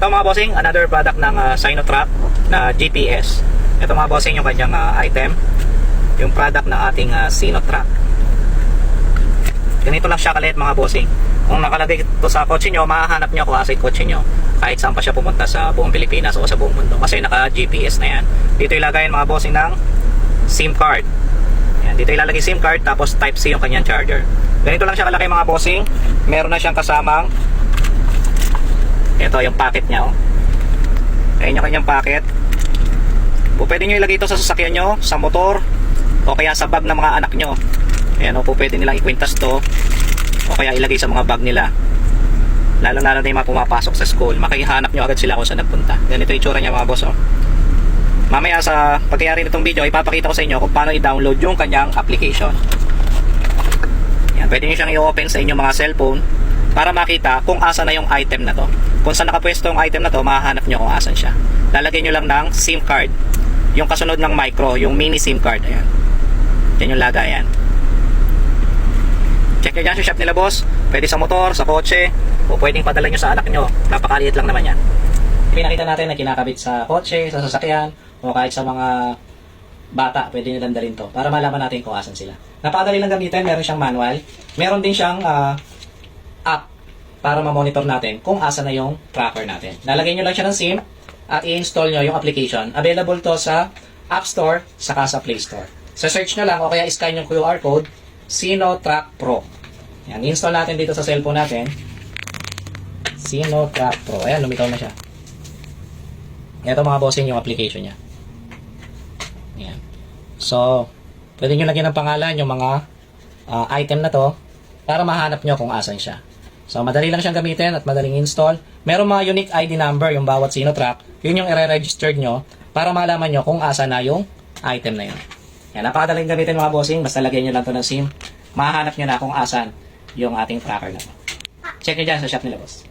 Ito mga bossing, another product ng Sinotrack na GPS. Ito mga bossing yung kanyang item, yung product ng ating Sinotrack. Ganito lang siya kalit mga bossing. Kung nakalagay ito sa kotse nyo, mahahanap nyo kung asa yung kotse nyo kahit saan pa siya pumunta sa buong Pilipinas o sa buong mundo, kasi naka GPS na yan. Dito ilagay mga bossing ng SIM card. Yan, dito ilalagay SIM card, tapos type C yung kanyang charger. Ganito lang siya kalaki mga bossing. Meron na siyang kasamang ito yung packet niya, oh. Ayan yung kanyang packet. Pwede nyo ilagay ito sa sasakyan nyo, sa motor, o kaya sa bag ng mga anak nyo. Ayan, pwede nilang ikwintas to, o kaya ilagay sa mga bag nila. Lalo na yung mga pumapasok sa school, makihanap nyo agad sila kung saan nagpunta. Ganito yung itsura niya mga boss, oh. Mamaya sa pagkayari nitong video, ipapakita ko sa inyo kung paano i-download yung kanyang application. Ayan, pwede nyo siyang i-open sa inyong mga cellphone para makita kung asa na yung item na to. Kung saan nakapwesto yung item na to, mahahanap nyo kung asan siya. Lalagay nyo lang ng SIM card, yung kasunod ng micro, yung mini SIM card. Ayan, yan yung lagay. Ayan. Check nyo dyan sa shop nila boss. Pwede sa motor, sa kotse, o pwedeng padala nyo sa anak nyo. Napakaliit lang naman yan. Pinakita natin na kinakabit sa kotse, sa sasakyan, o kahit sa mga bata, pwede nyo dandalin to para malaman natin kung asan sila. Napakadali lang gamitin. Meron siyang manual, meron din siyang app para ma-monitor natin kung asa na yung tracker natin. Lalagay nyo lang siya ng SIM at i-install nyo yung application. Available to sa App Store saka sa Play Store. Sa search nyo lang o kaya scan yung QR code Sinotrack Pro. Yan, install natin dito sa cellphone natin. Sinotrack Pro. Ayan, lumitaw na siya. Ito mga bossing yung application niya. Ayan. So, pwede nyo lagyan ng pangalan yung mga item na to para mahanap nyo kung asan siya. So, madali lang siyang gamitin at madaling install. Meron mga unique ID number yung bawat Sinotrack. Yun yung i-registered nyo para malaman nyo kung asa na yung item na yun. Yan, napakadaling gamitin mga bossing. Basta lagyan nyo lang to ng SIM. Mahahanap nyo na kung asan yung ating tracker na to. Check nyo dyan sa shop nila boss.